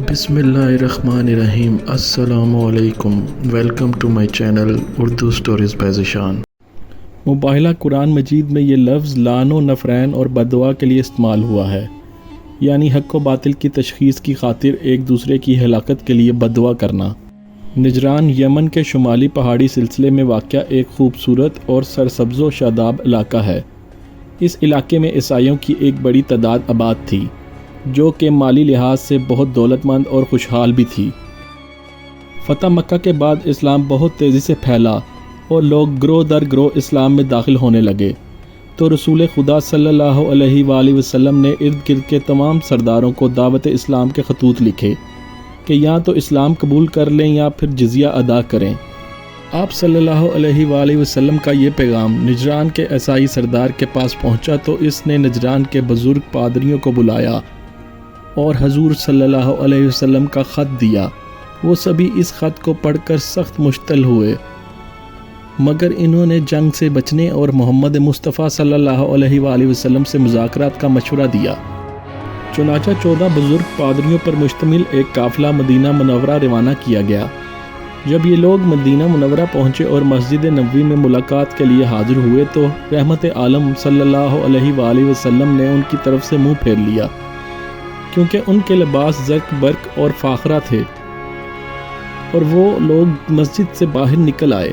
بسم اللہ الرحمن الرحیم۔ السلام علیکم، welcome to my channel Urdu stories by Zeeshan. مباحلہ قرآن مجید میں یہ لفظ لعن و نفرین اور بددعا کے لیے استعمال ہوا ہے، یعنی حق و باطل کی تشخیص کی خاطر ایک دوسرے کی ہلاکت کے لیے بددعا کرنا۔ نجران یمن کے شمالی پہاڑی سلسلے میں واقع ایک خوبصورت اور سرسبز و شاداب علاقہ ہے۔ اس علاقے میں عیسائیوں کی ایک بڑی تعداد آباد تھی، جو کہ مالی لحاظ سے بہت دولت مند اور خوشحال بھی تھی۔ فتح مکہ کے بعد اسلام بہت تیزی سے پھیلا اور لوگ گروہ در گروہ اسلام میں داخل ہونے لگے، تو رسول خدا صلی اللہ علیہ وآلہ وسلم نے ارد گرد کے تمام سرداروں کو دعوت اسلام کے خطوط لکھے کہ یا تو اسلام قبول کر لیں یا پھر جزیہ ادا کریں۔ آپ صلی اللہ علیہ وآلہ وسلم کا یہ پیغام نجران کے عیسائی سردار کے پاس پہنچا تو اس نے نجران کے بزرگ پادریوں کو بلایا اور حضور صلی اللہ علیہ وسلم کا خط دیا۔ وہ سبھی اس خط کو پڑھ کر سخت مشتعل ہوئے، مگر انہوں نے جنگ سے بچنے اور محمد مصطفیٰ صلی اللہ علیہ وآلہ وسلم سے مذاکرات کا مشورہ دیا۔ چنانچہ 14 بزرگ پادریوں پر مشتمل ایک قافلہ مدینہ منورہ روانہ کیا گیا۔ جب یہ لوگ مدینہ منورہ پہنچے اور مسجد نبوی میں ملاقات کے لیے حاضر ہوئے تو رحمت عالم صلی اللہ علیہ وآلہ وسلم نے ان کی طرف سے منہ پھیر لیا، کیونکہ ان کے لباس زرق برق اور فاخرہ تھے، اور وہ لوگ مسجد سے باہر نکل آئے۔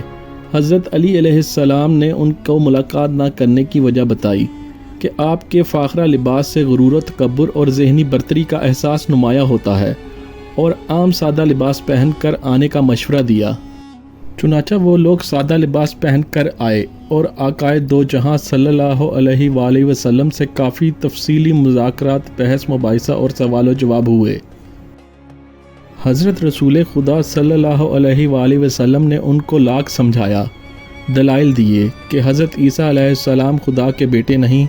حضرت علی علیہ السلام نے ان کو ملاقات نہ کرنے کی وجہ بتائی کہ آپ کے فاخرہ لباس سے غرور و تکبر اور ذہنی برتری کا احساس نمایاں ہوتا ہے، اور عام سادہ لباس پہن کر آنے کا مشورہ دیا۔ چنانچہ وہ لوگ سادہ لباس پہن کر آئے اور آقائے دو جہاں صلی اللہ علیہ وآلہ وسلم سے کافی تفصیلی مذاکرات، بحث مباحثہ اور سوال و جواب ہوئے۔ حضرت رسول خدا صلی اللہ علیہ وآلہ وسلم نے ان کو لاکھ سمجھایا، دلائل دیے کہ حضرت عیسیٰ علیہ السلام خدا کے بیٹے نہیں،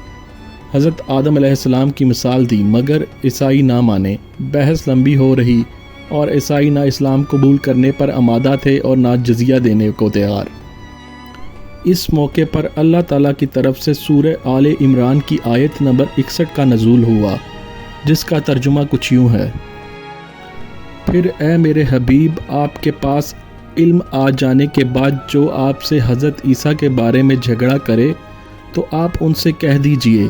حضرت آدم علیہ السلام کی مثال دی، مگر عیسائی نہ مانے۔ بحث لمبی ہو رہی اور عیسائی نہ اسلام قبول کرنے پر آمادہ تھے اور نہ جزیہ دینے کو تیار۔ اس موقع پر اللہ تعالیٰ کی طرف سے سورہ آل عمران کی آیت نمبر 61 کا نزول ہوا، جس کا ترجمہ کچھ یوں ہے: پھر اے میرے حبیب، آپ کے پاس علم آ جانے کے بعد جو آپ سے حضرت عیسیٰ کے بارے میں جھگڑا کرے تو آپ ان سے کہہ دیجئے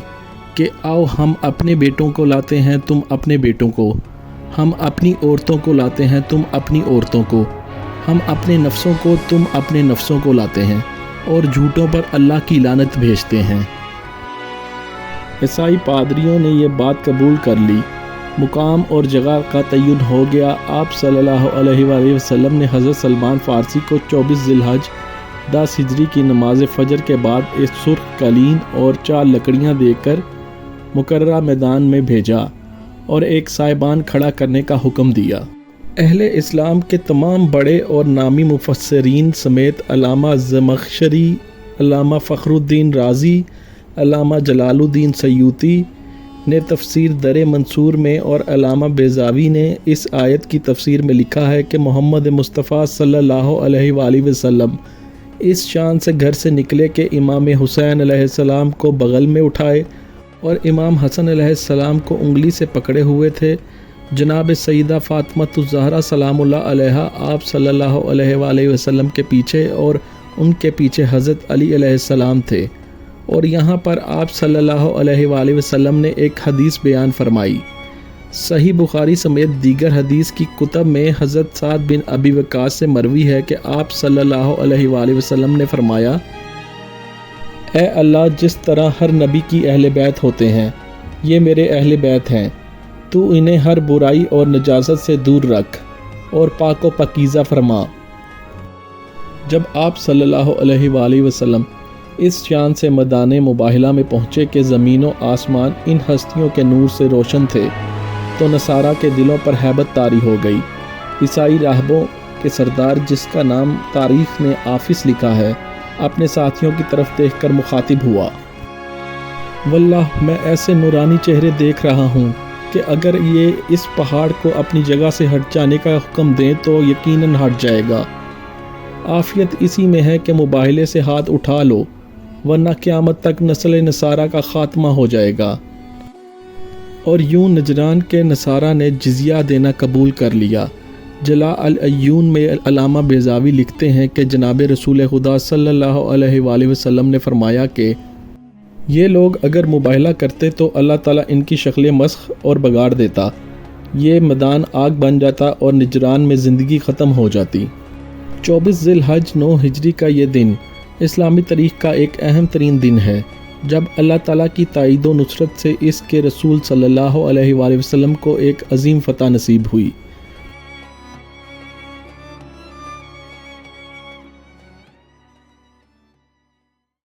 کہ آؤ ہم اپنے بیٹوں کو لاتے ہیں، تم اپنے بیٹوں کو، ہم اپنی عورتوں کو لاتے ہیں، تم اپنی عورتوں کو، ہم اپنے نفسوں کو، تم اپنے نفسوں کو لاتے ہیں، اور جھوٹوں پر اللہ کی لعنت بھیجتے ہیں۔ عیسائی پادریوں نے یہ بات قبول کر لی۔ مقام اور جگہ کا تعین ہو گیا۔ آپ صلی اللہ علیہ وآلہ وسلم نے حضرت سلمان فارسی کو 24 ذی الحج 10 ہجری کی نماز فجر کے بعد ایک سرخ قالین اور 4 لکڑیاں دے کر مقررہ میدان میں بھیجا اور ایک سائبان کھڑا کرنے کا حکم دیا۔ اہل اسلام کے تمام بڑے اور نامی مفسرین سمیت علامہ زمخشری، علامہ فخر الدین رازی، علامہ جلال الدین سیوطی نے تفسیر در منصور میں اور علامہ بیضاوی نے اس آیت کی تفسیر میں لکھا ہے کہ محمد مصطفیٰ صلی اللہ علیہ وآلہ وسلم اس شان سے گھر سے نکلے کہ امام حسین علیہ السلام کو بغل میں اٹھائے اور امام حسن علیہ السلام کو انگلی سے پکڑے ہوئے تھے۔ جناب سیدہ فاطمۃ الزہرا سلام اللہ علیہا آپ صلی اللہ علیہ وآلہ وسلم کے پیچھے اور ان کے پیچھے حضرت علی علیہ السلام تھے، اور یہاں پر آپ صلی اللہ علیہ وآلہ وسلم نے ایک حدیث بیان فرمائی۔ صحیح بخاری سمیت دیگر حدیث کی کتب میں حضرت سعد بن ابی وقاص سے مروی ہے کہ آپ صلی اللہ علیہ وآلہ وسلم نے فرمایا: اے اللہ، جس طرح ہر نبی کی اہل بیت ہوتے ہیں، یہ میرے اہل بیت ہیں، تو انہیں ہر برائی اور نجاست سے دور رکھ اور پاک و پاکیزہ فرما۔ جب آپ صلی اللہ علیہ وآلہ وسلم اس شان سے میدان مباحلہ میں پہنچے کہ زمین و آسمان ان ہستیوں کے نور سے روشن تھے، تو نصارہ کے دلوں پر ہیبت طاری ہو گئی۔ عیسائی راہبوں کے سردار، جس کا نام تاریخ میں آفس لکھا ہے، اپنے ساتھیوں کی طرف دیکھ کر مخاطب ہوا: واللہ میں ایسے نورانی چہرے دیکھ رہا ہوں کہ اگر یہ اس پہاڑ کو اپنی جگہ سے ہٹ جانے کا حکم دیں تو یقیناً ہٹ جائے گا۔ عافیت اسی میں ہے کہ مباحلے سے ہاتھ اٹھا لو، ورنہ قیامت تک نسل نصارہ کا خاتمہ ہو جائے گا۔ اور یوں نجران کے نصارہ نے جزیہ دینا قبول کر لیا۔ جلا العیون میں علامہ بیضاوی لکھتے ہیں کہ جناب رسول خدا صلی اللہ علیہ وآلہ وسلم نے فرمایا کہ یہ لوگ اگر مباہلہ کرتے تو اللہ تعالیٰ ان کی شکل مسخ اور بگاڑ دیتا، یہ میدان آگ بن جاتا اور نجران میں زندگی ختم ہو جاتی۔ 24 ذی الحج 9 ہجری کا یہ دن اسلامی تاریخ کا ایک اہم ترین دن ہے، جب اللہ تعالیٰ کی تائید و نصرت سے اس کے رسول صلی اللہ علیہ وآلہ وسلم کو ایک عظیم فتح نصیب ہوئی۔